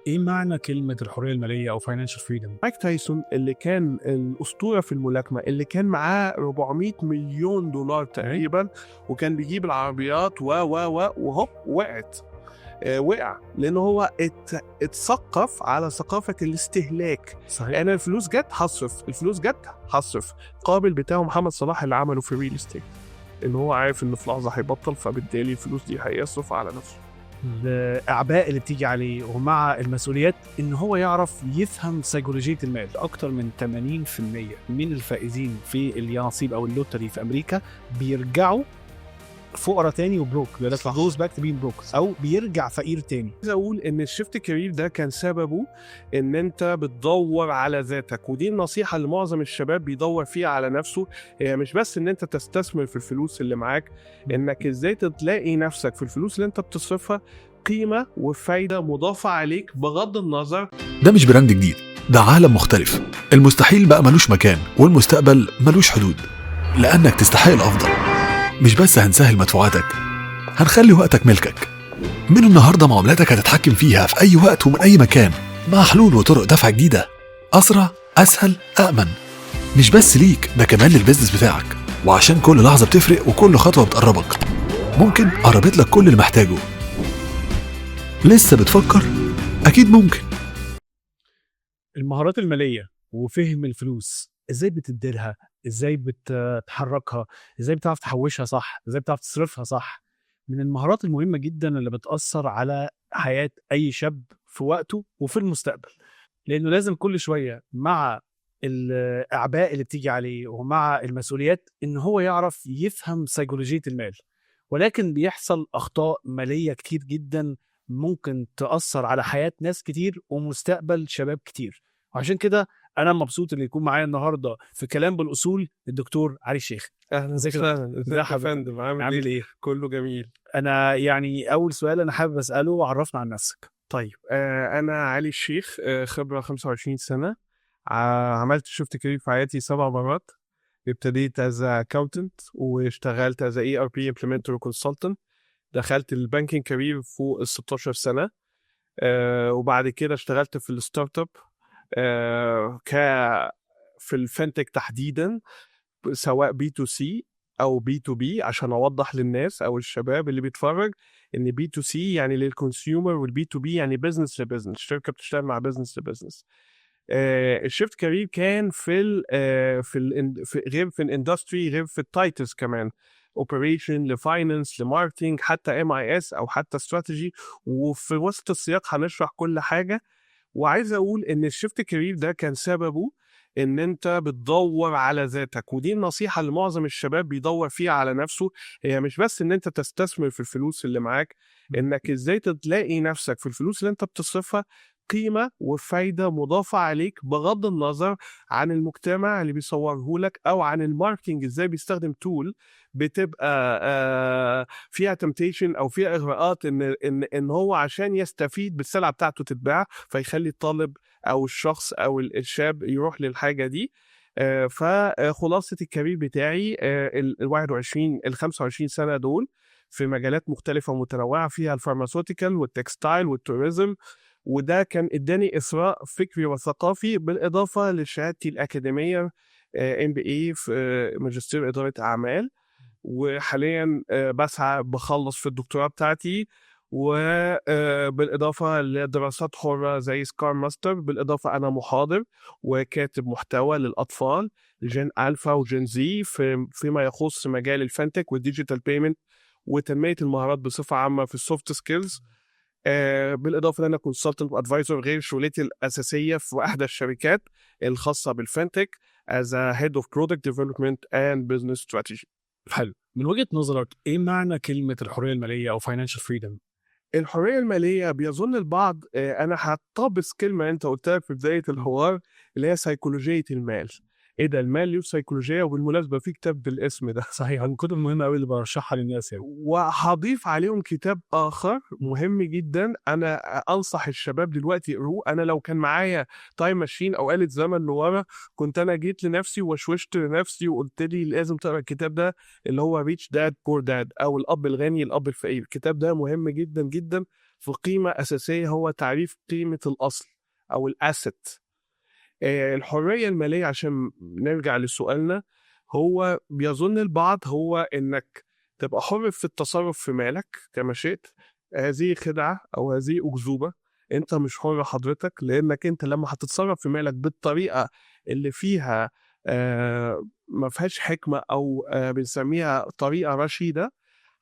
إيه معنى كلمة الحرية المالية أو financial freedom؟ مايك تايسون اللي كان الأسطورة في الملاكمة اللي كان معاه 400 مليون دولار تقريبا، وكان بيجيب العربيات وهوب وقعت. وقع لأنه هو اتثقف على ثقافة الاستهلاك. صحيح. أنا الفلوس جت هصرف، الفلوس جت هصرف. قابل بتاعه محمد صلاح اللي عمله في الريل استيت، إن هو عارف إن في لحظة هيبطل، فبالتالي الفلوس دي هيصرف على نفسه. الأعباء اللي بتيجي عليه ومع المسؤوليات إن هو يعرف يفهم سيكولوجية المال. أكتر من 80% من الفائزين في اليانصيب أو اللوتري في أمريكا بيرجعوا فقراء تاني وبروك، بيقول لك goes back to being broke أو بيرجع فقير تاني. عايز اقول ان الشيفت كارير ده كان سببه ان انت بتدور على ذاتك، ودي النصيحه اللي معظم الشباب بيدور فيها على نفسه. هي مش بس ان انت تستثمر في الفلوس اللي معاك، انك ازاي تلاقي نفسك في الفلوس اللي انت بتصرفها قيمه وفايده مضافه عليك بغض النظر. ده مش براند جديد، ده عالم مختلف. المستحيل بقى ملوش مكان والمستقبل ملوش حدود، لأنك تستحق الأفضل. مش بس هنسهل مدفوعاتك، هنخلي وقتك ملكك. من النهاردة معاملاتك هتتحكم فيها في أي وقت ومن أي مكان، مع حلول وطرق دفع جديدة، أسرع، أسهل، أأمن. مش بس ليك، ده كمان للبيزنس بتاعك. وعشان كل لحظة بتفرق وكل خطوة بتقربك، ممكن قربت لك كل اللي محتاجه. لسه بتفكر؟ أكيد ممكن. المهارات المالية وفهم الفلوس، ازاي بتديرها، ازاي بتحركها، ازاي بتعرف تحوشها صح، ازاي بتعرف تصرفها صح، من المهارات المهمة جدا اللي بتأثر على حياة أي شاب في وقته وفي المستقبل. لأنه لازم كل شوية مع الأعباء اللي بتيجي عليه ومع المسؤوليات إن هو يعرف يفهم سيكولوجية المال. ولكن بيحصل أخطاء مالية كتير جدا ممكن تأثر على حياة ناس كتير ومستقبل شباب كتير. وعشان كده أنا مبسوط اللي يكون معايا النهاردة في كلام بالأصول الدكتور علي الشيخ. اهلا وسهلا، ازيك يا فندم؟ عامل إيه؟ كله جميل. أنا يعني أول سؤال أنا حابب أسأله، عرفنا عن نفسك. طيب، انا علي الشيخ، خبره 25 سنه. عملت شفت كارير في حياتي 7 مرات. ابتديت as a accountant واشتغلت as a ERP implementer consultant. دخلت البانكينج كارير فوق ال 16 سنة. وبعد كده اشتغلت في الستارت اب، ك في الفنتك تحديدا، سواء بي تو سي او بي تو بي، عشان اوضح للناس او الشباب اللي بيتفرج ان بي تو سي يعني للكونسيومر، والبي تو بي يعني بزنس لبزنس، شركه بتشتغل مع بزنس لبزنس. الشيفت كارير كان غير في الاندستري، غير في التايتلز كمان، اوبريشن لفاينانس لماركتنج، حتى ام اي اس او حتى استراتيجي. وفي وسط السياق هنشرح كل حاجه. وعايز اقول ان الشيفت كارير ده كان سببه ان انت بتدور على ذاتك، ودي النصيحه اللي معظم الشباب بيدور فيها على نفسه. هي مش بس ان انت تستثمر في الفلوس اللي معاك، انك ازاي تلاقي نفسك في الفلوس اللي انت بتصرفها قيمة وفايدة مضافة عليك بغض النظر عن المجتمع اللي بيصوره لك، أو عن الماركتينج إزاي بيستخدم تول بتبقى فيها تمتيشن أو فيها إغراءات إن هو عشان يستفيد بالسلعة بتاعته تتباع، فيخلي الطالب أو الشخص أو الشاب يروح للحاجة دي. فخلاصة الكارير بتاعي ال 25 سنة دول في مجالات مختلفة ومتنوعة، فيها الفارماسيوتيكال والتكستايل والتوريزم. وده كان اداني إثراء فكري وثقافي، بالإضافة لشهادتي الأكاديمية MBA في ماجستير إدارة أعمال. وحاليا بسعى بخلص في الدكتوراه بتاعتي، وبالإضافة لدراسات حرة زي سكار ماستر. بالإضافة أنا محاضر وكاتب محتوى للأطفال جين ألفا وجين زي فيما يخص مجال الفنتك والديجيتال بيمنت وتنمية المهارات بصفة عامة في السوفت سكيلز. بالإضافة أنا كونسلتنت وأدفايزر غير شغلتي الأساسية في أحدى الشركات الخاصة بالفنتك as a head of product development and business strategy. حلو. من وجهة نظرك إيه معنى كلمة الحرية المالية أو financial freedom؟ الحرية المالية بيظن البعض، أنا هقتبس كلمة أنت قلتها في بداية الحوار اللي هي سيكولوجية المال. إيه ده؟ المال له سيكولوجية، وبالمناسبة في كتاب بالاسم ده. صحيح، الكتب مهمة أوي اللي برشحها للناس يعني. وهضيف عليهم كتاب آخر مهم جدا أنا أنصح الشباب دلوقتي يقروه. أنا لو كان معايا تايم ماشين أو آلة زمن لورا، كنت أنا جيت لنفسي وشوشت لنفسي وقلت لي لازم تقرأ الكتاب ده، اللي هو ريتش داد بور داد، أو الأب الغني الأب الفقير. الكتاب ده مهم جدا جدا في قيمة أساسية، هو تعريف قيمة الأصل أو الأسيت. الحرية المالية عشان نرجع لسؤالنا، هو بيظن البعض هو إنك تبقى حر في التصرف في مالك كما شئت. هذه خدعة أو هذه أكذوبة. أنت مش حر حضرتك، لأنك أنت لما هتتصرف في مالك بالطريقة اللي فيها ما فيهاش حكمة أو بنسميها طريقة رشيدة،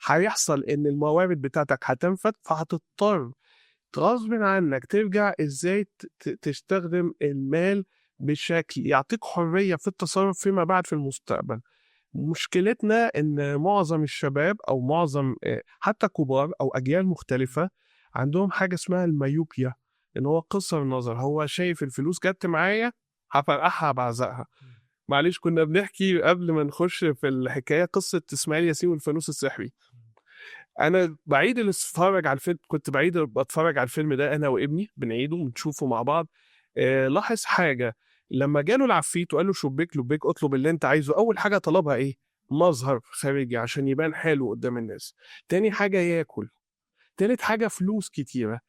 هيحصل إن الموارد بتاعتك هتنفد، فهتضطر غصب عنك ترجع إزاي تستخدم المال بشكل يعطيك حرية في التصرف فيما بعد في المستقبل. مشكلتنا إن معظم الشباب أو معظم حتى كبار أو أجيال مختلفة عندهم حاجة اسمها الميوبيا، إن هو قصر النظر. هو شايف الفلوس جت معايا هفرقعها بعزقها. معلش، كنا بنحكي قبل ما نخش في الحكاية قصة إسماعيل ياسين والفانوس السحري. أنا بعيد الاتفرج على الفيلم، كنت بعيد بتفرج على الفيلم ده أنا وابني، بنعيده ونشوفه مع بعض. لاحظ حاجة، لما جاله العفريت وقال له شبيك لبيك اطلب اللي انت عايزه، أول حاجة طلبها إيه؟ مظهر خارجي عشان يبان حلو قدام الناس. تاني حاجة ياكل. تالت حاجة فلوس كتيرة.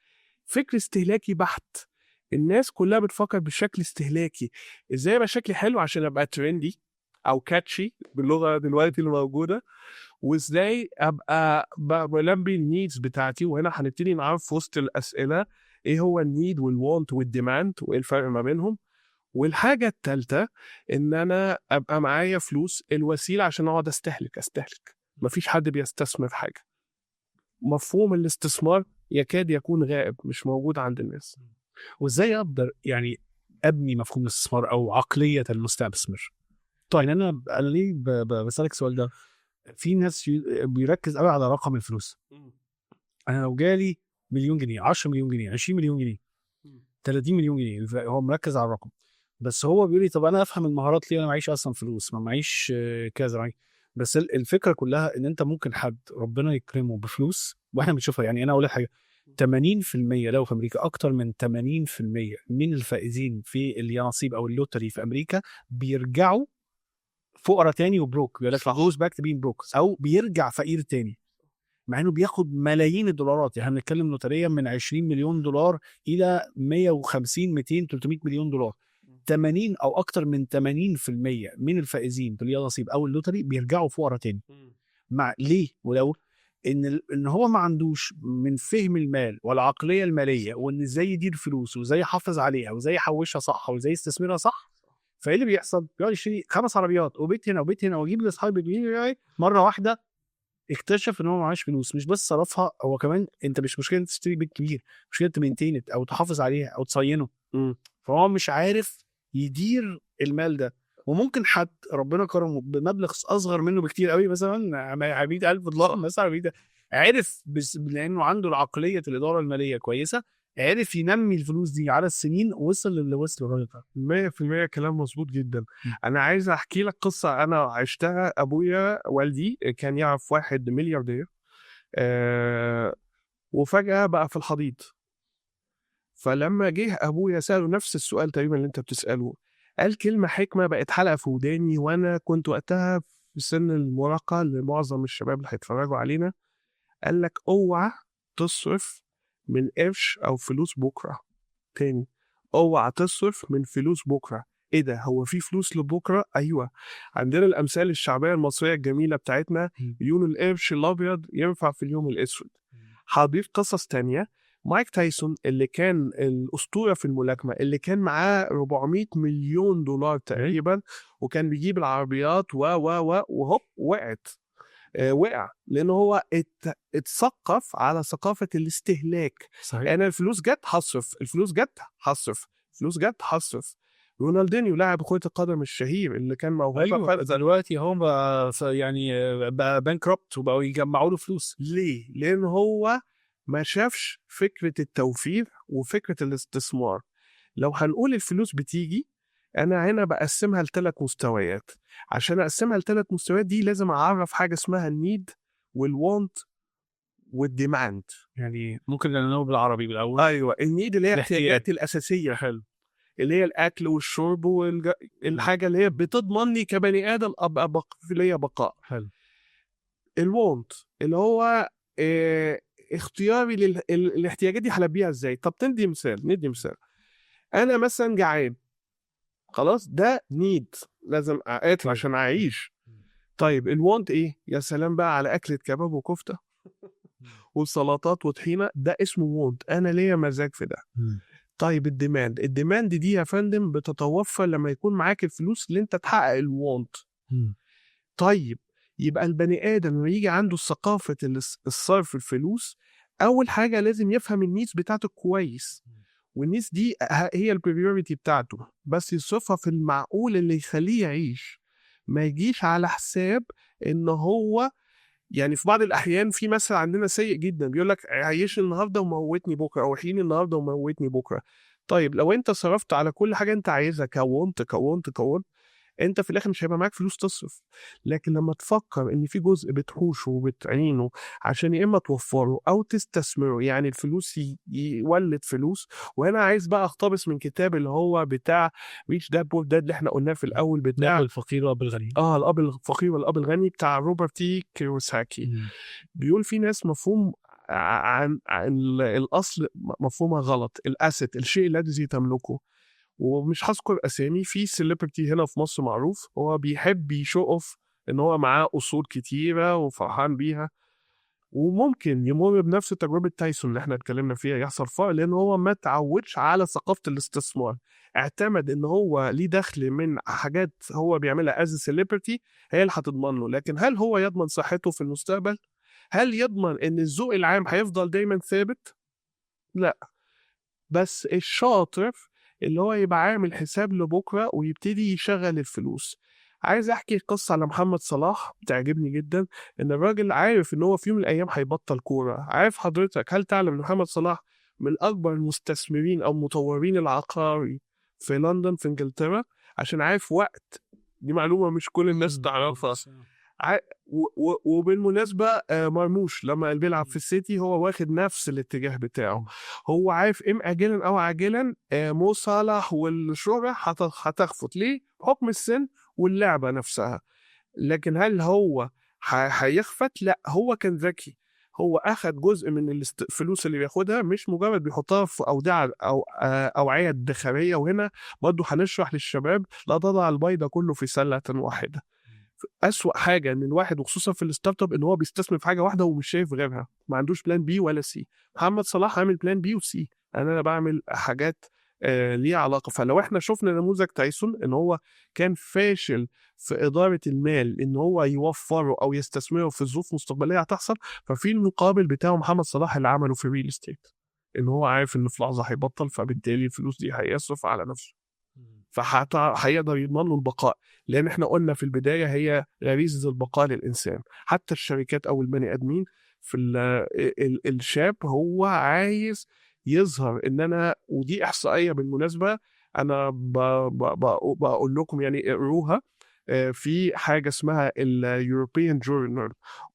فكر استهلاكي بحت. الناس كلها بتفكر بشكل استهلاكي، ازاي ابقى شكلي حلو عشان ابقى ترندي او كاتشي باللغه دلوقتي اللي موجوده، وازاي ابقى بلبي النيدز بتاعتي. وهنا هنبتدي نعرف في وسط الاسئله ايه هو النيد والوانت والديماند وايه الفرق ما بينهم. والحاجه الثالثه ان انا ابقى معايا فلوس، الوسيله عشان اقعد استهلك. مفيش حد بيستثمر حاجه. مفهوم الاستثمار يكاد يكون غائب، مش موجود عند الناس. وازاي اقدر يعني ابني مفهوم الاستثمار او عقليه المستثمر؟ طيب انا ليه بسالك السؤال ده؟ في ناس بيركز قوي على رقم الفلوس. انا لو جالي مليون جنيه، 10 مليون جنيه، 20 مليون جنيه، 30 مليون جنيه، هو مركز على الرقم. بس هو بيقول لي طب انا افهم المهارات ليه؟ انا معيش اصلا فلوس، ما معيش كذا. بس الفكره كلها ان انت ممكن حد ربنا يكرمه بفلوس، واحنا بنشوفها. يعني انا اقول لك حاجه، 80% لو في امريكا اكتر من 80% من الفائزين في اليانصيب او اللوتري في امريكا بيرجعوا فقراء تاني وبروك. بيقول لك goes back to being broke، او بيرجع فقير تاني، مع انه بياخد ملايين الدولارات. يعني هنتكلم نوتريا من 20 مليون دولار الى 150 200 300 مليون دولار. 80 او اكتر من 80% من الفائزين باليانصيب او اللوتري بيرجعوا فقراء تاني. مع ليه؟ ولو ان هو ما عندوش من فهم المال والعقليه الماليه، وان ازاي يدير فلوس وازاي يحافظ عليها وازاي يحوشها صح وازاي يستثمرها صح. فايه اللي بيحصل؟ بيقعد يشتري 5 عربيات وبيت هنا وبيت هنا ويجيب لاصحابه، مره واحده اكتشف ان هو معاش فلوس. مش بس صرفها، هو كمان انت مش مشكله تشتري بيت كبير، مشكله تمينتينت او تحافظ عليها او تصينه. فهو مش عارف يدير المال ده. وممكن حد ربنا كرمه بمبلغ اصغر منه بكتير قوي، مثلا 100,000 دولار مثلا، عرف لانه عنده العقليه الاداره الماليه كويسه، عرف ينمي الفلوس دي على السنين، وصل للي وصل الراجل ده. 100% كلام مظبوط جدا. انا عايز احكي لك قصه انا عشتها. ابويا والدي كان يعرف واحد ملياردير، وفجاه بقى في الحضيض. فلما جه ابويا ساله نفس السؤال تقريبا اللي انت بتساله، قال كلمه حكمه بقت حلقه في وداني، وانا كنت وقتها في سن المراهقه لمعظم الشباب اللي هيتفرجوا علينا. قال لك اوعى تصرف من قرش او فلوس بكره. تاني، اوعى تصرف من فلوس بكره. ايه ده؟ هو في فلوس لبكره؟ ايوه، عندنا الامثال الشعبيه المصريه الجميله بتاعتنا، يوم القرش الابيض ينفع في اليوم الاسود. هضيف قصص تانية. مايك تايسون اللي كان الاسطوره في الملاكمه، اللي كان معاه 400 مليون دولار تقريبا، وكان بيجيب العربيات وهوب وقع لأنه هو اتثقف على ثقافة الاستهلاك. صحيح. أنا الفلوس جت هصرف، الفلوس جت هصرف، الفلوس جت هصرف. رونالدينيو لاعب كرة القدم الشهير اللي كان موهوب. ايوه، دلوقتي هو بقى يعني بقى بانكربت وبقوا يجمعوا له فلوس. ليه؟ لأن هو ما شافش فكرة التوفير وفكرة الاستثمار. لو هنقول الفلوس بتيجي، أنا هنا بقسمها ل3 مستويات. عشان أقسمها ل3 مستويات دي لازم أعرف حاجة اسمها النيد والوانت والديماند. يعني ممكن نقول بالعربي بالأول. أيوة، النيد اللي هي الاحتياجات الأساسية. حلو. اللي هي الأكل والشرب والحاجة اللي هي بتضمن لي كبني آدم أبقى ليا بقاء. حلو. الوانت اللي هو اختياري الاحتياجات دي هلبيها ازاي؟ طب ندي مثال. انا مثلا جعان، خلاص ده نيد، لازم اكل عشان اعيش. طيب الوانت ايه؟ يا سلام بقى على اكله كباب وكفته وسلطات وطحينه، ده اسمه وانت، انا ليا مزاج في ده. طيب الديماند دي يا فندم بتتوفر لما يكون معاك الفلوس اللي انت تحقق الوانت. طيب يبقى البني ادم لما يجي عنده ثقافه الصرف الفلوس، اول حاجه لازم يفهم النيدز بتاعته كويس، والنيدز دي هي البريوريتي بتاعته، بس يصرفها في المعقول اللي يخليه يعيش، ما يجيش على حساب ان هو يعني في بعض الاحيان في مثل عندنا سيء جدا بيقول لك عيشني النهارده وموتني بكره، او احييني النهارده وموتني بكره. طيب لو انت صرفت على كل حاجه انت عايزها كونت، انت في الاخر مش هيبقى معاك فلوس تصرف. لكن لما تفكر ان في جزء بتحوشه وبتعينه عشان يا اما توفره او تستثمره، يعني الفلوس يولد فلوس. وهنا عايز بقى اقتبس من كتاب اللي هو بتاع ريتش داد بور داد اللي احنا قلناه في الاول، بتاع الأب الفقير والأب الغني. الاب الفقير والاب الغني بتاع روبرت تي كيوساكي. بيقول في ناس مفهوم عن الاصل مفهومها غلط، الاسيت، الشيء الذي تملكه. ومش هذكر اسامي، في سيلبرتي هنا في مصر معروف هو بيحب يشو اوف ان هو معاه اصول كتيره وفرحان بيها، وممكن يمر بنفس تجربه تايسون اللي احنا اتكلمنا فيها، يحصل فرق لان هو ما تعودش على ثقافه الاستثمار، اعتمد ان هو ليه دخل من حاجات هو بيعملها از سيلبرتي هي اللي هتضمن له. لكن هل هو يضمن صحته في المستقبل؟ هل يضمن ان الذوق العام هيفضل دايما ثابت؟ لا. بس الشاطر اللي هو يبقى عامل حساب لبكرة ويبتدي يشغل الفلوس. عايز احكي قصة على محمد صلاح بتعجبني جدا، ان الراجل عارف ان هو في يوم من الايام هيبطل كورة. عارف حضرتك، هل تعلم ان محمد صلاح من اكبر المستثمرين او مطورين العقاري في لندن في انجلترا؟ عشان عارف وقت، دي معلومة مش كل الناس تعرفها. وبالمناسبة مرموش لما بيلعب في السيتي هو واخد نفس الاتجاه بتاعه، هو عارف آجلا أو عاجلا مو صالح والشهرة هتخفت. ليه؟ حكم السن واللعبة نفسها. لكن هل هو هيخفت؟ لا، هو كان ذكي، هو أخد جزء من الفلوس اللي بياخدها مش مجرد بيحطها في أودعة أو أوعية ادخارية. وهنا برضه هنشرح للشباب لا تضع البيضة كله في سلة واحدة. أسوأ حاجة إن الواحد وخصوصا في الستارت اب إن هو بيستثمر في حاجة واحدة ومش شايف غيرها، ما عندوش بلان بي ولا سي. محمد صلاح عامل بلان بي وسي، أنا بعمل حاجات ليها علاقة. فلو إحنا شفنا نموذج تايسون إن هو كان فاشل في إدارة المال إن هو يوفره أو يستثمره في ظروف مستقبلية هتحصل، ففي المقابل بتاعه محمد صلاح اللي عمله في الريل استيت، إن هو عارف إن في لحظة هيبطل، فبالتالي الفلوس دي هيصرف على نفسه فهيقدر يضمن له البقاء. لان احنا قلنا في البدايه هي غريزه البقاء للانسان. حتى الشركات او البني ادمين في الشاب هو عايز يظهر ان انا، ودي احصائيه بالمناسبه انا بقول لكم يعني اقروها، في حاجه اسمها European Journal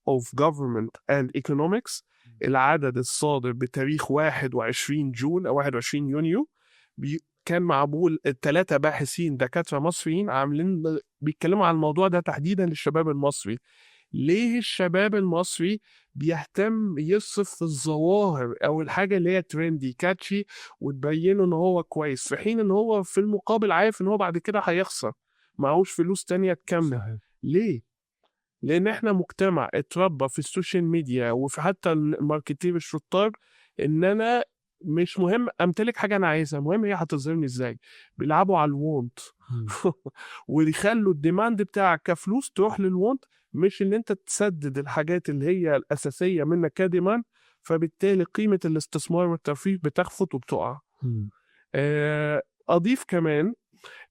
of Government and Economics، العدد الصادر بتاريخ 21 جون او 21 يونيو، كان معمول 3 باحثين دكاترة مصريين عاملين بيتكلموا عن الموضوع ده تحديدا للشباب المصري. ليه الشباب المصري بيهتم يصرف في الظواهر او الحاجة اللي هي ترندي كاتشي وتبينه ان هو كويس، في حين ان هو في المقابل عارف ان هو بعد كده هيخسر، معهوش فلوس تانية تكمل. ليه؟ لان احنا مجتمع اتربى في السوشيال ميديا وفي حتى الماركتير الشطار ان انا مش مهم امتلك حاجه انا عايزها، مهم هي هتظهرني ازاي. بيلعبوا على الوونت ويخلوا الديماند بتاعك كفلوس تروح للوونت، مش ان انت تسدد الحاجات اللي هي الاساسيه منك كديماند، فبالتالي قيمه الاستثمار والترفيه بتخفت وبتقع. اضيف كمان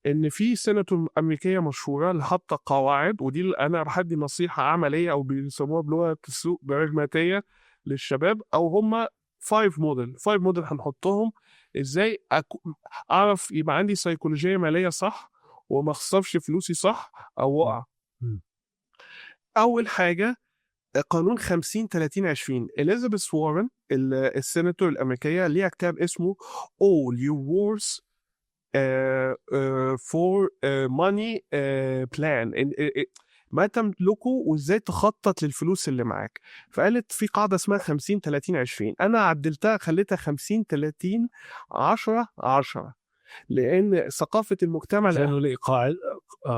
ان في سيناتور امريكيه مشهوره اللي حاطه قواعد، ودي انا بحدي نصيحه عمليه او بيسموها بلغه السوق براجماتيه للشباب، او هم 5 موديل هنحطهم ازاي اعرف يبقى عندي سيكولوجيه ماليه صح وما اخسرش فلوسي صح او وقع. اول حاجه قانون 50-30-20. إليزابيث وارن السيناتور الامريكيه ليها كتاب اسمه All Your Wars for Money Plan. ما تملكه وازاي تخطط للفلوس اللي معاك. فقالت في قاعدة اسمها 50-30-20، انا عدلتها خليتها 50-30-10-10، لان ثقافة المجتمع لانه ليه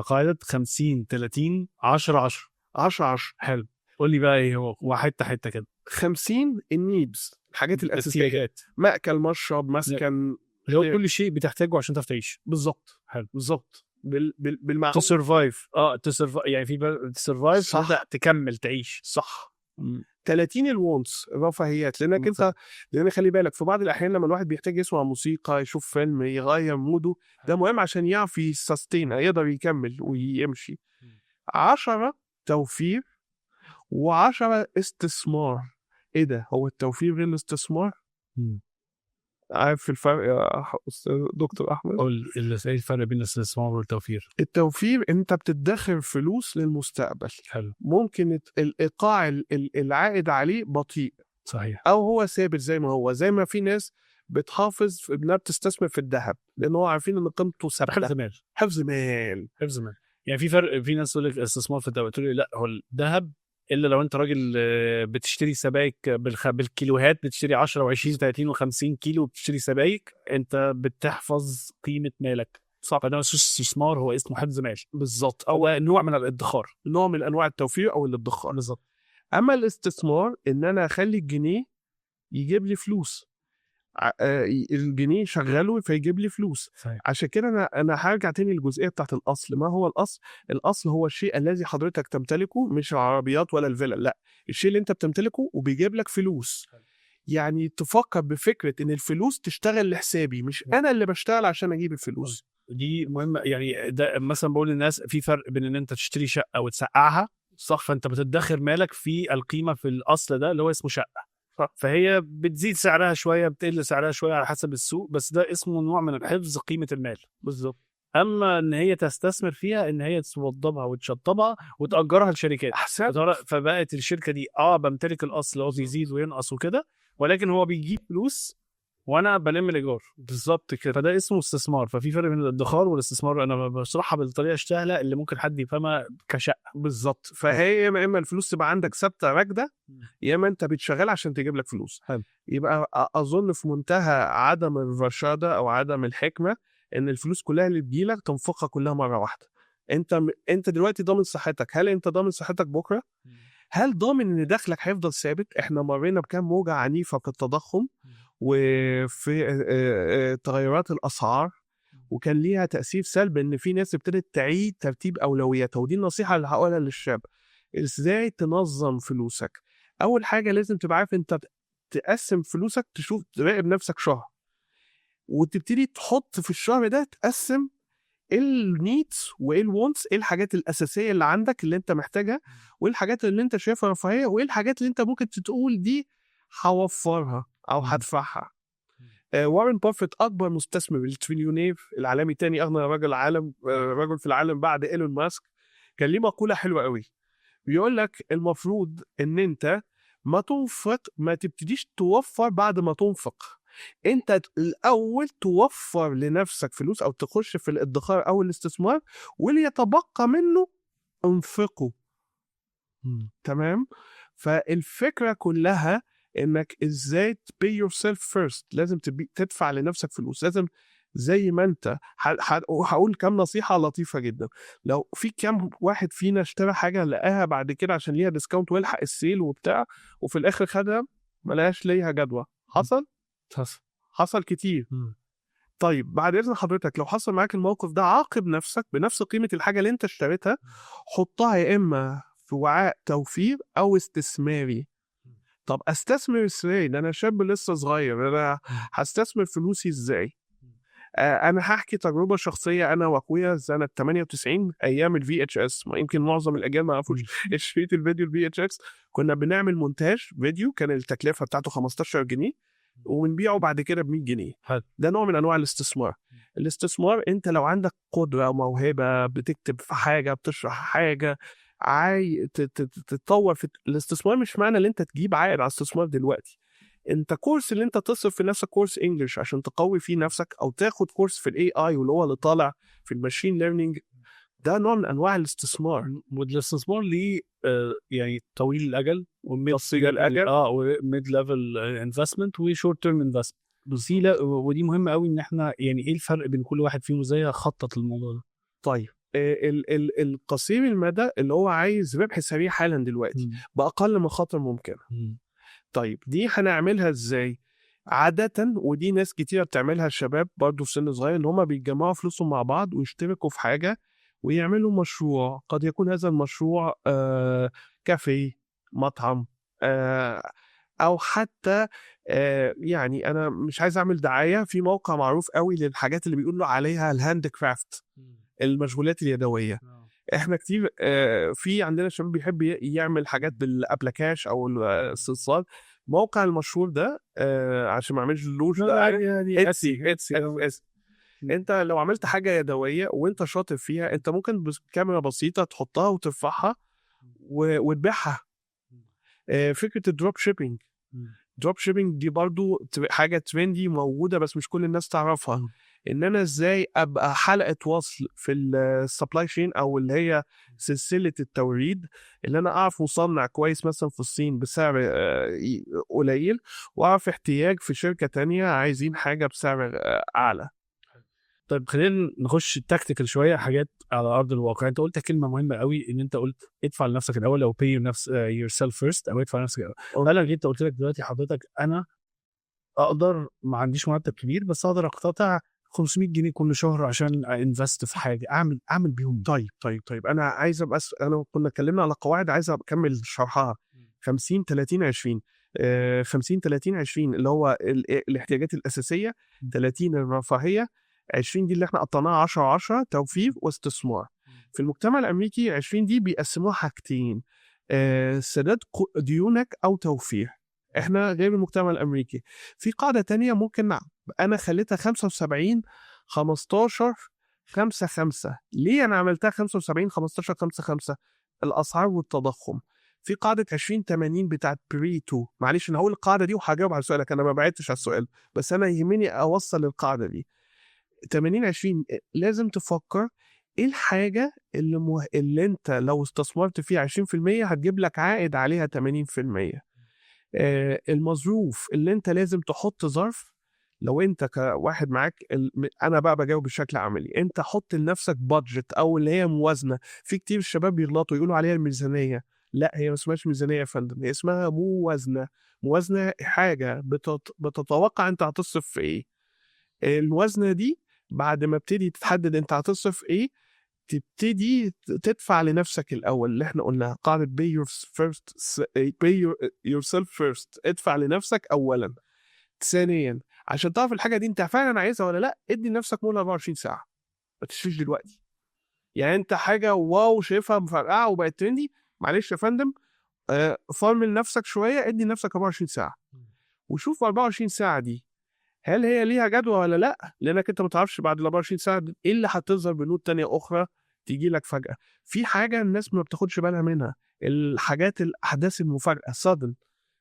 قاعده 50-30-10-10. 10-10. حلو، قول لي بقى ايه هو، وحته حته كده. 50 النيدز، الحاجات الاساسيه، الاحتياجات، مأكل مشرب مسكن، اللي هو كل شيء بتحتاجه عشان تعرف تعيش. بالظبط. حلو، بالظبط بالمعقول. تو سرفايف. يعني في سرفايف، صح. تكمل تعيش. صح. 30 الوونتس، الرفاهيات، لان خلي بالك في بعض الاحيان لما الواحد بيحتاج يسمع موسيقى، يشوف فيلم، يغير موده، ده مهم عشان يعرف يسستين، يقدر يكمل ويمشي. 10 توفير و10 استثمار. ايه ده، هو التوفير غير الاستثمار؟ عارف الفرق يا دكتور احمد؟ قول ايه الفرق بين الاستثمار والتوفير. التوفير انت بتدخر فلوس للمستقبل. حلو. ممكن الايقاع العائد عليه بطيء، صحيح، او هو ثابت زي ما هو، زي ما في ناس بتحافظ انها بتستثمر في الذهب لان هو عارفين ان قيمته ثابته. حفظ مال. حفظ مال. حفظ مال. يعني في فرق، في ناس تقول لك استثمار في الذهب، تقول لي لا، هو الذهب الا لو انت راجل بتشتري سبائك بالكيلوهات، بتشتري 10 و20 30 و50 كيلو، بتشتري سبائك، انت بتحفظ قيمه مالك. صح. فده مش استثمار، هو اسمه حفظ مال. بالظبط، او نوع من الادخار، نوع من انواع التوفير او الادخار. بالظبط. اما الاستثمار ان انا اخلي الجنيه يجيب لي فلوس، الجنيه شغله فيجيب لي فلوس. صحيح. عشان كده انا هرجع تاني للجزئيه بتاعت الاصل. ما هو الاصل؟ الاصل هو الشيء الذي حضرتك تمتلكه، مش العربيات ولا الفيلا، لا، الشيء اللي انت بتمتلكه وبيجيب لك فلوس. يعني تفكر بفكره ان الفلوس تشتغل لحسابي، مش انا اللي بشتغل عشان اجيب الفلوس. دي مهمه. يعني ده مثلا بقول للناس في فرق بين ان انت تشتري شقه وتسقعها، صح، فانت بتدخر مالك في القيمه في الاصل ده اللي هو اسمه شقه، فهي بتزيد سعرها شويه، بتقل سعرها شويه على حسب السوق، بس ده اسمه نوع من حفظ قيمه المال. بالظبط. اما ان هي تستثمر فيها، ان هي توضبها وتشطبها وتاجرها لشركات، فبقت الشركه دي بمتلك الاصل، هو بيزيد وينقص وكده، ولكن هو بيجيب فلوس وانا بلم الايجار. بالظبط كده. فده اسمه استثمار. ففي فرق بين الادخار والاستثمار، انا بشرحها بالطريقه السهله اللي ممكن حد يفهمها كشقه. بالظبط. فهي يا اما الفلوس تبقى عندك ثابته راكده، يا اما انت بتشغل عشان تجيب لك فلوس. حلو. يبقى اظن في منتهى عدم الرشاده او عدم الحكمه ان الفلوس كلها اللي تجيلك تنفقها كلها مره واحده. انت دلوقتي ضامن صحتك، هل انت ضامن صحتك بكره؟ هل ضامن ان دخلك هيفضل ثابت؟ احنا مرينا بكام موجه عنيفه في التضخم وفي تغيرات الاسعار، وكان ليها تاثير سلبي ان في ناس ابتدت تعيد ترتيب اولوياتها. ودي النصيحه اللي هقولها للشاب: ازاي تنظم فلوسك. اول حاجه لازم تبقى عارف انت تقسم فلوسك، تشوف تراقب نفسك شهر، وتبتدي تحط في الشهر ده تقسم النيدز وايه الوونتس، ايه الحاجات الاساسيه اللي عندك اللي انت محتاجها، وايه الحاجات اللي انت شايفها رفاهيه، وايه الحاجات اللي انت ممكن تقول دي هوفرها او هدفعها. وارن بافيت اكبر مستثمر، التريليونير العالمي، تاني اغنى رجل في العالم بعد ايلون ماسك، كان ليه مقوله حلوه قوي، بيقول لك المفروض ان انت ما تنفق، ما تبتديش توفر بعد ما تنفق. انت الاول توفر لنفسك فلوس او تخش في الادخار او الاستثمار، واللي يتبقى منه انفقه. تمام. فالفكره كلها انك ازاي pay yourself first. لازم تدفع لنفسك فلوس. لازم زي ما انت هقول كام نصيحه لطيفه جدا. لو في كام واحد فينا اشترى حاجه لقاها بعد كده عشان ليها ديسكاونت والحق السيل وبتاع، وفي الاخر خدها ملهاش ليها جدوى؟ حصل كتير. طيب بعد اذن حضرتك، لو حصل معاك الموقف ده، عاقب نفسك بنفس قيمه الحاجه اللي انت اشتريتها، حطها يا اما في وعاء توفير او استثماري. طب استثمر ازاي؟ ده انا شاب لسه صغير، انا هستثمر فلوسي ازاي؟ انا هحكي تجربه شخصيه. انا واخويا سنه 98 ايام الفي اتش اس، يمكن معظم الاجيال ما يعرفوش شريط الفيديو الفي اتش اس. كنا بنعمل مونتاج فيديو، كان التكلفه بتاعته 15 جنيه وبنبيعه بعد كده ب 100 جنيه. ده نوع من انواع الاستثمار. الاستثمار انت لو عندك قدره او موهبه، بتكتب في حاجه، بتشرح حاجه، تتطور في الاستثمار. مش معنى ان انت تجيب عائد على الاستثمار دلوقتي. انت كورس اللي انت تصرف في نفسك كورس انجلش عشان تقوي فيه نفسك، او تاخد كورس في الاي اي واللي هو اللي طالع في الماشين ليرنينج، ده نوع من انواع الاستثمار. والاستثمار ليه يعني طويل الاجل قصير الأجل. وميد ليفل انفستمنت وشورت تيرم انفستمنت. ودي مهمه قوي ان احنا يعني ايه الفرق بين كل واحد فيهم وازاي اخطط للموضوع ده. طيب القصير المدى اللي هو عايز ربح سريع حالا دلوقتي باقل مخاطر ممكنه. طيب دي هنعملها ازاي؟ عادة ودي ناس كتيرة بتعملها، الشباب برضو في سن صغير، ان هما بيتجمعوا فلوسهم مع بعض ويشتركوا في حاجة ويعملوا مشروع. قد يكون هذا المشروع كافيه، مطعم، او حتى يعني انا مش عايز اعمل دعاية، في موقع معروف قوي للحاجات اللي بيقولوا عليها الهاند كرافت، المشغولات اليدوية. احنا كتير في عندنا شباب بيحب يعمل حاجات بالابلكاش او الصلصال. موقع المشهور ده عشان ما اعملش اللوج ده يعني اتسي. انت لو عملت حاجه يدويه وانت شاطر فيها، انت ممكن بكاميرا بسيطه تحطها وترفعها وتبيعها. فكره الدروب شيبينج. دروب شيبينج دي برضو حاجه ترندي موجوده بس مش كل الناس تعرفها. ان انا ازاي ابقى حلقه وصل في السبلاي شين او اللي هي سلسله التوريد، اللي انا اعرف مصنع كويس مثلا في الصين بسعر قليل، واعرف احتياج في شركه تانية عايزين حاجه بسعر اعلى. طيب خلينا نخش التكتيكال شويه، حاجات على ارض الواقع. انت قلت كلمه مهمه قوي، ان انت قلت ادفع لنفسك الاول، او pay yourself first، او ادفع لنفسك الاول. انا جيت قلت لك دلوقتي حضرتك انا اقدر، ما عنديش مرتب كبير بس اقدر اقتطع 500 جنيه كل شهر عشان انفست في حاجه، اعمل بيهم. طيب انا عايز ابقى انا كنا اتكلمنا على قواعد، عايز اكمل شرحها. 50 30 20 50 30 20 اللي هو الاحتياجات الاساسيه، 30 الرفاهيه، 20 دي اللي احنا قطعناها 10 10 توفير واستثمار. في المجتمع الامريكي 20 دي بيقسموها حاجتين، سداد ديونك او توفير. احنا غير المجتمع الامريكي. في قاعده تانية ممكن انا خليتها 75 15 5 5. ليه انا عملتها 75 15 5 5؟ الاسعار والتضخم. في قاعده 20 80 بتاعت بريتو. معلش انا هقول القاعده دي وهجاوب على سؤالك، انا ما بعدتش على السؤال بس انا يهمني اوصل القاعده دي. 80 20 لازم تفكر ايه الحاجه اللي انت لو استثمرت فيها 20% هتجيب لك عائد عليها 80%. المظروف اللي انت لازم تحط ظرف. لو انت كواحد معاك انا بقى بجاوب بشكل عملي، انت حط لنفسك بادجت او اللي هي موازنه. في كتير الشباب بيغلطوا يقولوا عليها الميزانيه. لا، هي ما اسمهاش ميزانيه يا فندم، هي اسمها موازنه. موازنه حاجه بتتوقع انت هتصرف في ايه. الموازنه دي بعد ما ابتدي تتحدد انت هتصرف ايه، تبتدي تدفع لنفسك الاول، اللي احنا قلنا قاعده pay yourself first. ادفع لنفسك اولا. ثانيا عشان تعرف الحاجه دي انت فعلا عايزها ولا لا، ادي لنفسك مهله 24 ساعه، ما تشتريش دلوقتي. يعني انت حاجه واو شايفها مفرقعه وبقت ترندي، معلش يا فندم فرمل نفسك شويه، ادي لنفسك 24 ساعه وشوف 24 ساعه دي هل هي ليها جدوى ولا لا، لانك انت ما تعرفش بعد ال 24 ساعه ايه اللي هتظهر بنود تانية اخرى تيجي لك فجاه. في حاجه الناس ما بتاخدش بالها منها، الحاجات الاحداث المفاجئه صادم.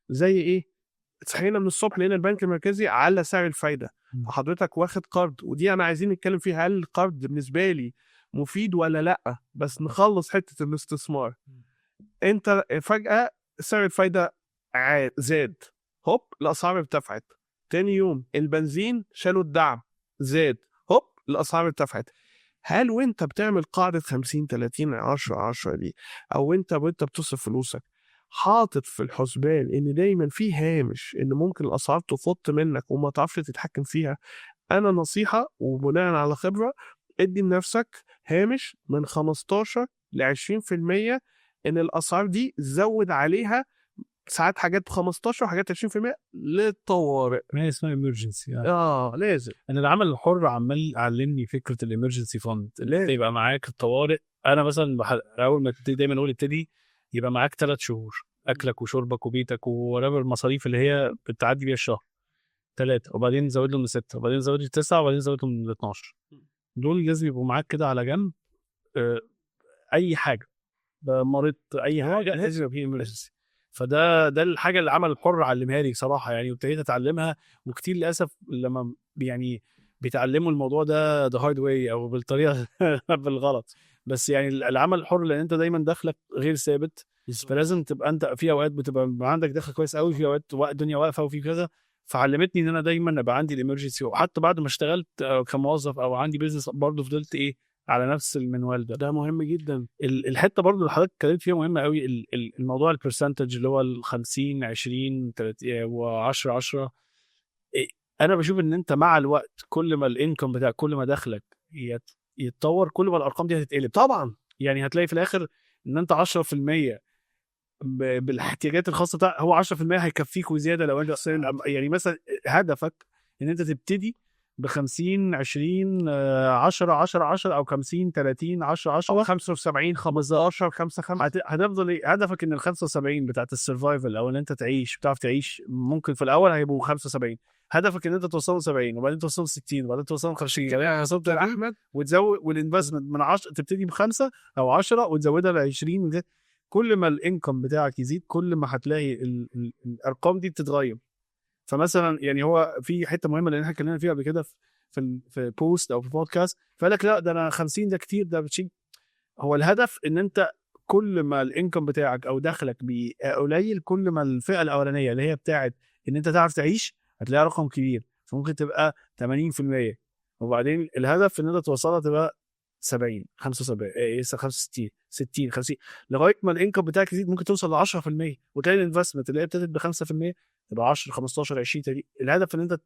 زي ايه؟ صحينا من الصبح لقينا البنك المركزي على سعر الفايده، فحضرتك واخد قرض، ودي انا عايزين نتكلم فيها، هل القرض بالنسبه لي مفيد ولا لا، بس نخلص حته الاستثمار. انت فجاه سعر الفايده زاد، هوب الاسعار ارتفعت. تاني يوم البنزين شالوا الدعم، زاد، هوب الاسعار ارتفعت. هل وانت بتعمل قاعده 50 30 10 10 دي، او انت بتصرف فلوسك حاطط في الحسبان ان دايما في هامش ان ممكن الاسعار تفط منك وما تعرفش تتحكم فيها؟ انا نصيحه وبناء على خبره، ادي لنفسك هامش من 15 ل 20% ان الاسعار دي زود عليها ساعات حاجات ب 15 وحاجات 20% للطوارئ. ما اسمها ايمرجنسي يعني. لازم. انا العمل الحر عمال علمني فكره الامرجنسي فاند، اللي يبقى معاك الطوارئ. انا مثلا اول ما تبتدي دايما اقول ابتدي يبقى معاك 3 شهور اكلك وشربك وبيتك ورابر المصاريف اللي هي بتعدي بيها الشهر 3، وبعدين نزود لهم ل6، وبعدين نزود ل9، وبعدين نزود لهم ل12. دول لازم يبقوا معاك كده على جنب. اي حاجه مريض اي حاجه لازم يبقى فيه امرجنسي. فده الحاجه اللي عمل الحر علمها لي صراحه يعني، وابتديت اتعلمها. وكتير للاسف لما يعني بيتعلموا الموضوع ده the hard way او بالطريقه بالغلط، بس يعني العمل الحر لان انت دايما دخلك غير ثابت، فلازم تبقى انت في اوقات بتبقى عندك دخل كويس قوي، في اوقات الدنيا واقفه وفي كذا. فعلمتني ان انا دايما ابقى عندي الامرجنسي، وحتى بعد ما اشتغلت كموظف او عندي بيزنس برضه فضلت على نفس المنوال ده. ده مهم جدا. الحته برضه اللي حضرتك اتكلمت فيها مهمه قوي، الموضوع البرسنتج اللي هو ال 50 20 30 و10 10. انا بشوف ان انت مع الوقت كل ما الانكم بتاعك، كل ما دخلك يتطور، كل ما الارقام دي هتتقلب طبعا. يعني هتلاقي في الاخر ان انت 10% بالاحتياجات الخاصه بتاعك، هو 10% هيكفيك وزياده. لو انت يعني مثلا هدفك ان انت تبتدي ب 50 20 10 10 10 او 50 30 10 10 75 15 5 5. هتفضل هدفك ان ال 75 بتاعت السرفايفل، او ان انت بتعرف تعيش. ممكن في الاول هيبقوا 75، هدفك ان انت توصل 70 وبعدين توصل 60 وبعدين توصل 50 كمان حسبت احمد. وتزود والانفستمنت من 10 تبتدي ب5 او 10 وتزودها ل 20. كل ما الانكم بتاعك يزيد كل ما هتلاقي الارقام دي بتتغير. فمثلا يعني هو في حته مهمه اللي احنا اتكلمنا فيها قبل كده في بوست او في بودكاست، فقال لك لا ده انا 50 ده كتير، ده بتشيل. هو الهدف ان انت كل ما الانكم بتاعك او دخلك قليل، كل ما الفئه الاولانيه اللي هي بتاعت ان انت تعرف تعيش هتلاقي رقم كبير، فممكن تبقى 80%، وبعدين الهدف ان انت توصلها تبقى 70 75 65 60 50 لغايه ما الانكم بتاعك يزيد، ممكن توصل ل 10%، وتلاقي الانفستمنت اللي هي ابتدت ب 5% تبقى 10 15 20 30. الهدف ان انت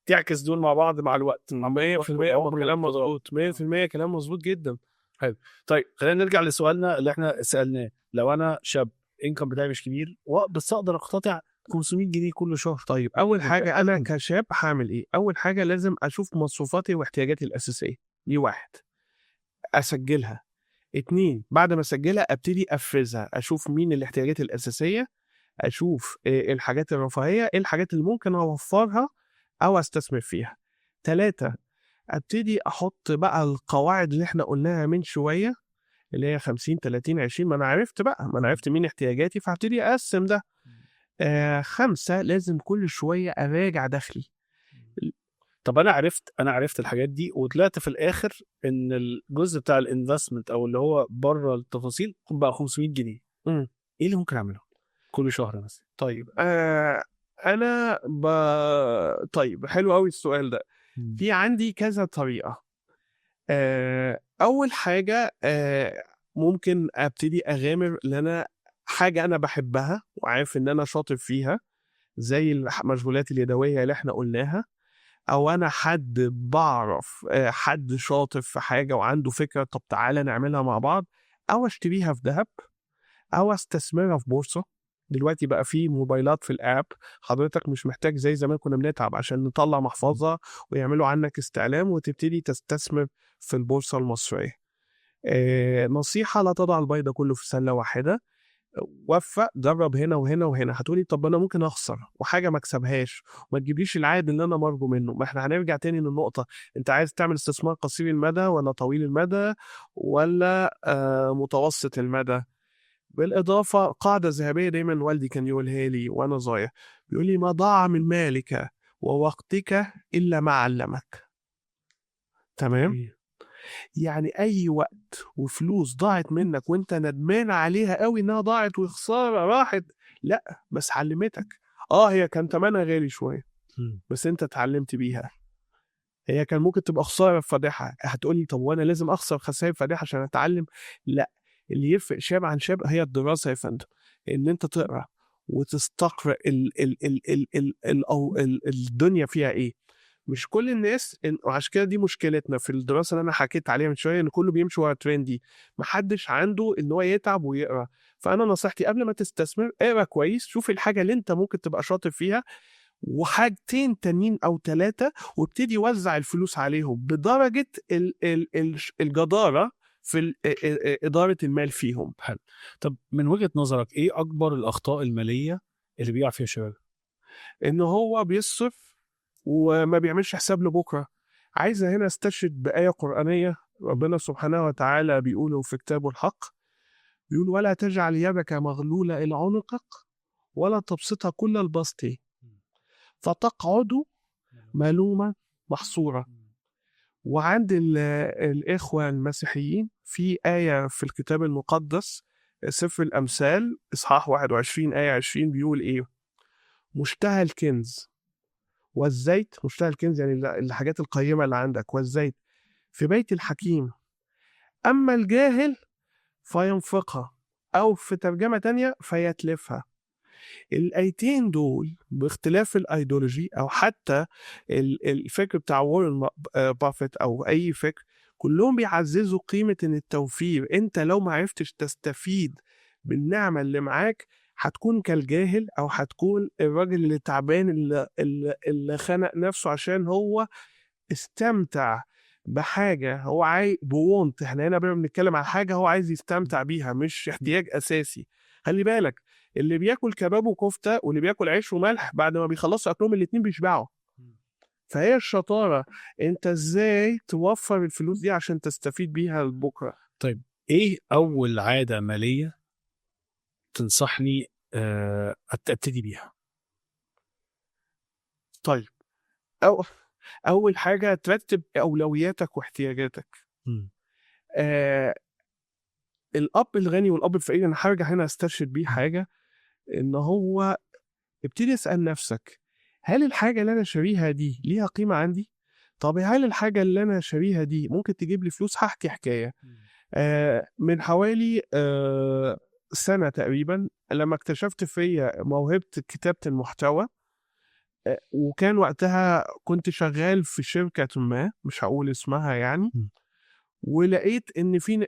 تعكس دول مع بعض مع الوقت. 100% كلام مظبوط، 100% كلام مظبوط جدا. حلو. طيب خلينا نرجع لسؤالنا اللي احنا سالناه. لو انا شاب انكم بتاعي مش كبير بس اقدر اقتطع 500 جنيه كل شهر، طيب اول حاجه انا كشاب هعمل ايه؟ اول حاجه لازم اشوف مصروفاتي واحتياجاتي الاساسيه دي، 1 اسجلها. 2 بعد ما اسجلها ابتدي افرزها، اشوف مين الاحتياجات الاساسيه، اشوف الحاجات الرفاهيه، ايه الحاجات اللي ممكن اوفرها او استثمر فيها. 3 ابتدي احط بقى القواعد اللي احنا قلناها من شويه، اللي هي 50 30 20. ما انا عرفت مين احتياجاتي، فهبتدي اقسم ده. 5 لازم كل شويه اراجع دخلي. طب انا عرفت الحاجات دي، وطلعت في الاخر ان الجزء بتاع الانفستمنت او اللي هو بره التفاصيل بقى 500 جنيه. ايه اللي ممكن اعمله كل شهر مثلا؟ طيب انا طيب حلو قوي السؤال ده. في عندي كذا طريقه. اول حاجه ممكن ابتدي اغامر لأن حاجه انا بحبها وعارف ان انا شاطر فيها، زي المشغولات اليدويه اللي احنا قلناها، او انا حد بعرف حد شاطر في حاجه وعنده فكره، طب تعالى نعملها مع بعض، او اشتريها في ذهب، او استثمرها في بورصه. دلوقتي بقى في موبايلات في الاب، حضرتك مش محتاج زي زمان كنا بنتعب عشان نطلع محفظه ويعملوا عنك استعلام وتبتدي تستثمر في البورصه المصريه. نصيحه: لا تضع البيض كله في سله واحده، وفق، جرب هنا وهنا وهنا. هتقولي طب انا ممكن اخسر وحاجه ما اكسبهاش وما تجيبليش العائد اللي انا مرجو منه. ما احنا هنرجع تاني للنقطه، انت عايز تعمل استثمار قصير المدى ولا طويل المدى ولا متوسط المدى؟ بالاضافه قاعده ذهبيه دايما والدي كان يقولها لي وانا صغير، بيقول لي: ما ضاع من مالك ووقتك الا ما علمك. تمام؟ يعني اي وقت وفلوس ضاعت منك وانت ندمان عليها قوي انها ضاعت وخساره راحت، لا بس علمتك. هي كان ثمنها غالي شويه بس انت اتعلمت بيها. هي كان ممكن تبقى خساره فادحه. هتقولي طب وانا لازم اخسر خسائر فادحه عشان اتعلم؟ لا، اللي يفرق شاب عن شاب هي الدراسه يا فندم، ان انت تقرا وتستقرأ الدنيا فيها ايه. مش كل الناس، وعشان كده دي مشكلتنا في الدراسه اللي انا حكيت عليها من شويه، ان كله بيمشي ورا ترندي، محدش عنده ان هو يتعب ويقرا. فانا نصيحتي قبل ما تستثمر اقرا كويس، شوف الحاجه اللي انت ممكن تبقى شاطر فيها وحاجتين تانيين او 3، وابتدي وزع الفلوس عليهم بدرجه الجداره في اداره المال فيهم. حلو. طب من وجهه نظرك ايه اكبر الاخطاء الماليه اللي بيقع فيها الشباب؟ ان هو بيصرف وما بيعملش حساب لبكره. عايز هنا استشهد بآية قرآنية ربنا سبحانه وتعالى بيقوله في كتابه الحق، بيقول: ولا تجعل يدك مغلولة إلى عنقك ولا تبسطها كل البسط فتقعد ملوما محصورا. وعند الإخوة المسيحيين في آية في الكتاب المقدس سفر الأمثال إصحاح 21 آية 20 بيقول إيه؟ مشتهى الكنز والزيت، مشتهى الكنز يعني الحاجات القيمة اللي عندك، والزيت في بيت الحكيم، أما الجاهل فينفقها، أو في ترجمة تانية فيتلفها. الآيتين دول باختلاف الأيديولوجي أو حتى الفكر بتاع وارن بافيت أو أي فكر، كلهم بيعززوا قيمة إن التوفير. أنت لو ما عرفتش تستفيد بالنعمة اللي معاك هتكون كالجاهل، أو هتكون الراجل اللي تعبان اللي خنق نفسه عشان هو استمتع بحاجة هو عايز بوونت. احنا هنا بنتكلم عن حاجة هو عايز يستمتع بيها، مش احتياج أساسي. خلي بالك، اللي بياكل كباب وكفتة واللي بياكل عيش وملح بعد ما بيخلصوا أكلهم الاتنين بيشبعوا. فهي الشطارة انت ازاي توفر الفلوس دي عشان تستفيد بيها لبكرة. طيب ايه اول عاده ماليه تنصحني ابتدي بيها؟ طيب أول حاجة ترتب أولوياتك واحتياجاتك. الأب الغني والأب الفقير، أنا هرجع هنا أسترشد بيه حاجة، إن هو ابتدي اسأل نفسك، هل الحاجة اللي أنا شاريها دي ليها قيمة عندي؟ طب هل الحاجة اللي أنا شاريها دي ممكن تجيب لي فلوس؟ هحكي حكاية. من حوالي سنة تقريبا، لما اكتشفت فيا موهبة كتابة المحتوى، وكان وقتها كنت شغال في شركة ما مش هقول اسمها يعني، ولقيت ان في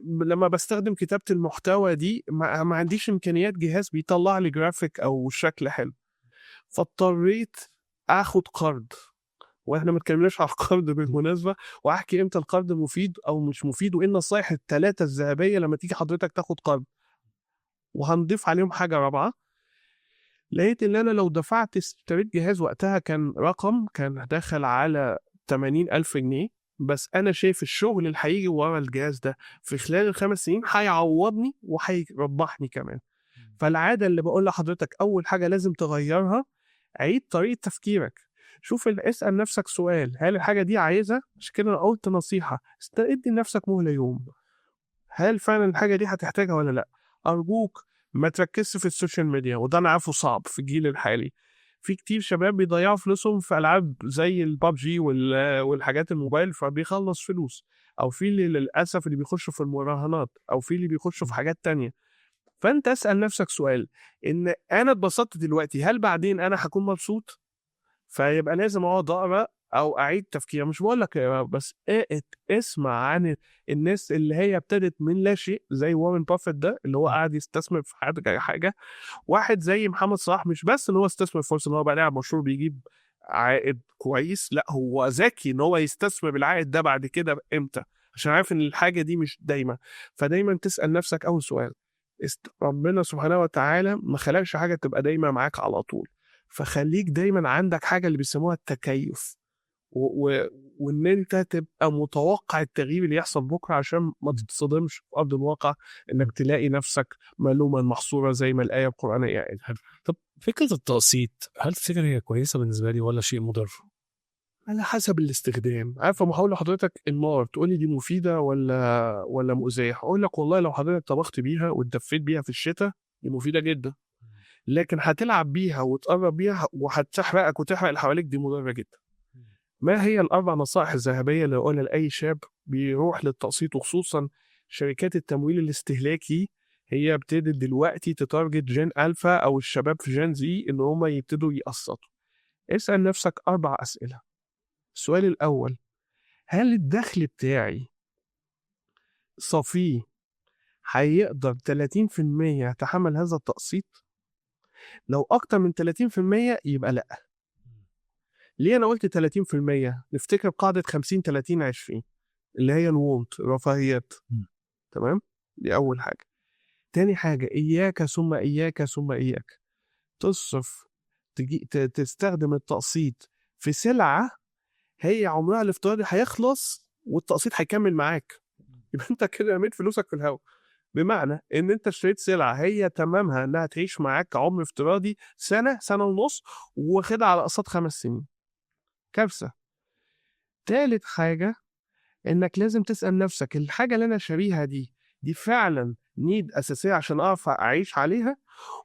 لما بستخدم كتابة المحتوى دي ما عنديش امكانيات جهاز بيطلع لي جرافيك او شكل حلو، فاضطريت اخد قرض. واحنا ما اتكلمناش على القرض بالمناسبه، واحكي امتى القرض مفيد او مش مفيد، وايه النصايح الثلاثه الذهبيه لما تيجي حضرتك تاخد قرض، وهنضيف عليهم حاجه رابعه. لقيت ان انا لو دفعت اشتريت جهاز وقتها كان رقم كان داخل على 80,000 جنيه، بس انا شايف الشغل اللي هيجي ورا الجهاز ده في خلال ال5 سنين هيعوضني وهيربحني كمان. فالعاده اللي بقول لحضرتك اول حاجه لازم تغيرها، عيد طريقه تفكيرك. شوف اسال نفسك سؤال، هل الحاجه دي عايزها؟ عشان كده انا قلت نصيحه، ادي لنفسك مهله يوم، هل فعلا الحاجه دي هتحتاجها ولا لا؟ ارجوك ما تركزش في السوشيال ميديا، وده انا عارفه صعب في الجيل الحالي. في كتير شباب بيضيعوا فلوسهم في العاب زي البابجي والحاجات الموبايل، فبيخلص فلوس، او في اللي للاسف اللي بيخشوا في المراهنات، او في اللي بيخشوا في حاجات تانية. فانت اسال نفسك سؤال، ان انا اتبسطت دلوقتي، هل بعدين انا هكون مبسوط؟ فيبقى لازم اقعد اقرا او اعيد تفكير. مش بقول لك بس اسمع عن الناس اللي هي ابتدت من لا شيء، زي وارن بافيت ده اللي هو قاعد يستثمر في حاجه. واحد زي محمد صلاح، مش بس ان هو استثمر فرصه ان هو بقى لاعب مشهور بيجيب عائد كويس، لا هو ذكي ان هو يستثمر العائد ده بعد كده امتى، عشان عارف ان الحاجه دي مش دايما. فدايما تسال نفسك اول سؤال، ربنا سبحانه وتعالى ما خلقش حاجه تبقى دايما معاك على طول، فخليك دايما عندك حاجه اللي بيسموها التكيف، وان انت تبقى متوقع التغيير اللي يحصل بكره، عشان ما تتصدمش في ارض الواقع انك تلاقي نفسك ملوما محصوره زي ما الايه القرانيه قالت. طب فكره التقسيط، هل تفتكر هي كويسه بالنسبه لي ولا شيء مضر؟ على حسب الاستخدام. عارفه محاول لحضرتك النار، تقول لي دي مفيده ولا مؤذيه؟ هقول لك والله لو حضرتك طبخت بيها واتدفيت بيها في الشتاء دي مفيده جدا، لكن هتلعب بيها وتقرب بيها وهتحرقك وتحرق اللي حواليك، دي مضره جدا. ما هي الأربع نصائح الذهبية اللي أقولها لأي شاب بيروح للتقسيط، وخصوصا شركات التمويل الاستهلاكي هي ابتدت دلوقتي تتارجت جين ألفا أو الشباب في جين زي إن هم يبتدوا يقسطوا؟ اسأل نفسك 4 أسئلة. السؤال الأول، هل الدخل بتاعي صافي هيقدر 30% يتحمل هذا التقسيط؟ لو أكتر من 30% يبقى لأ. ليه أنا قلت 30%؟ نفتكر قاعدة 50-30-20 اللي هي الوونت، الرفاهيات. تمام؟ دي أول حاجة. تاني حاجة، إياك ثم إياك ثم إياك تصرف تستخدم التقسيط في سلعة هي عمرها الافتراضي هيخلص والتقسيط هيكمل معاك، يبقى أنت كده رميت فلوسك في الهواء. بمعنى إن أنت اشتريت سلعة هي تمامها إنها تعيش معاك عمر افتراضي سنة ونص، واخدها على أقساط 5 سنين. كارثة. تالت حاجة إنك لازم تسأل نفسك الحاجة اللي أنا شاريها دي فعلا نيد أساسية عشان أعرف أعيش عليها،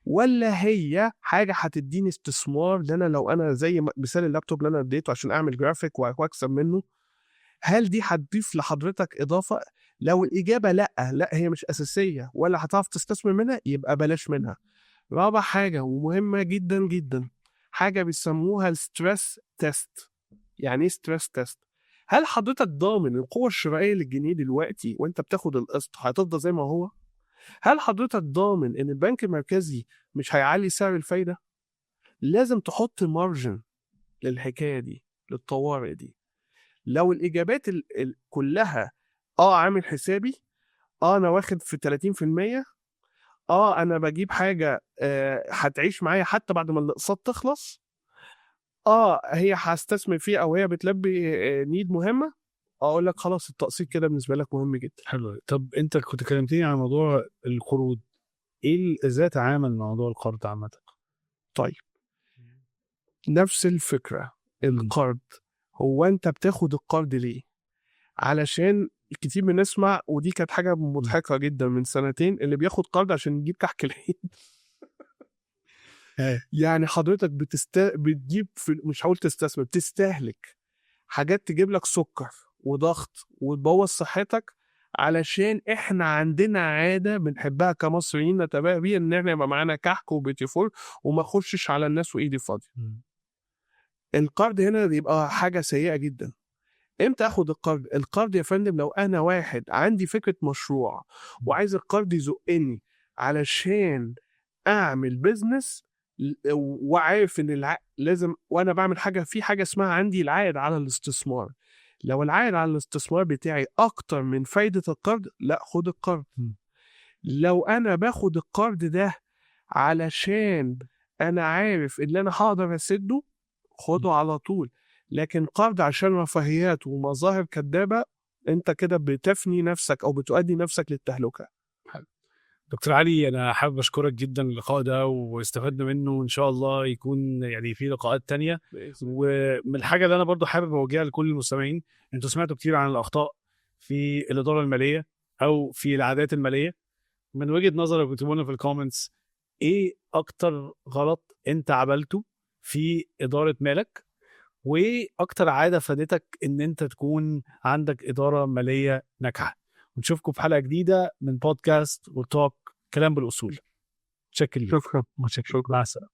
ولا هي حاجة هتديني استثمار لأنا لو أنا زي مثال اللابتوب اللي أنا اديته عشان أعمل جرافيك وأكسب منه، هل دي هتضيف لحضرتك إضافة؟ لو الإجابة لأ هي مش أساسية ولا هتعرف تستثمر منها، يبقى بلاش منها. رابع حاجة ومهمة جدا جدا، حاجة بيسموها الستريس تيست. يعني ايه ستريس تيست؟ هل حضرتك ضامن القوة الشرائية للجنيه دلوقتي وانت بتاخد القسط هتفضل زي ما هو؟ هل حضرتك ضامن ان البنك المركزي مش هيعلي سعر الفايدة؟ لازم تحط مارجن للحكاية دي، للطوارئ دي. لو الإجابات كلها عامل حسابي، أنا واخد في 30%، أنا بجيب حاجة هتعيش معايا حتى بعد ما الاقساط تخلص، هي هستثمر فيها أو هي بتلبي نيد مهمة، أقول لك خلاص التقسيط كده بالنسبة لك مهم جدا. حلو. طب انت كنت كلمتني عن موضوع القروض، ازاي اتعامل مع موضوع القرض عامه؟ طيب نفس الفكرة، القرض، هو أنت بتاخد القرض ليه؟ علشان كتير من نسمع، ودي كانت حاجة مضحكة جدا من سنتين، اللي بياخد قرض عشان يجيب كحك العيد. يعني حضرتك بتجيب مش هقول تستثمر، بتستهلك حاجات تجيب لك سكر وضغط وتبوظ صحتك، علشان احنا عندنا عادة بنحبها كمصريين نتباهى بيها، ان احنا يبقى معانا كحك وبيتي فور وما اخشش على الناس وايدي فاضية. القرض هنا بيبقى حاجة سيئة جدا. امتى اخد القرض؟ القرض يا فندم لو انا واحد عندي فكرة مشروع وعايز القرض يزقني علشان اعمل بيزنس، وعارف ان لازم وانا بعمل حاجة، في حاجة اسمها عندي العائد على الاستثمار. لو العائد على الاستثمار بتاعي اكتر من فايدة القرض، لا خد القرض. لو انا باخد القرض ده علشان انا عارف ان انا هقدر اسده، خده على طول. لكن قرض عشان رفاهيات ومظاهر كدابة، انت كده بتفني نفسك او بتؤدي نفسك للتهلكة. دكتور علي، انا حابب اشكرك جدا اللقاء ده، واستفدنا منه، وان شاء الله يكون يعني في لقاءات تانية. ومن الحاجه اللي انا برضو حابب اوجهها لكل المستمعين، انتوا سمعتوا كتير عن الاخطاء في الاداره الماليه او في العادات الماليه. من وجهه نظرك اكتبوا لنا في الكومنتس ايه اكتر غلط انت عملته في اداره مالك، وايه اكتر عاده فادتك ان انت تكون عندك اداره ماليه ناجحه. ونشوفكم في حلقه جديده من بودكاست وتوك كلام بالاصول. شكرا. شكرا. مع السلامه.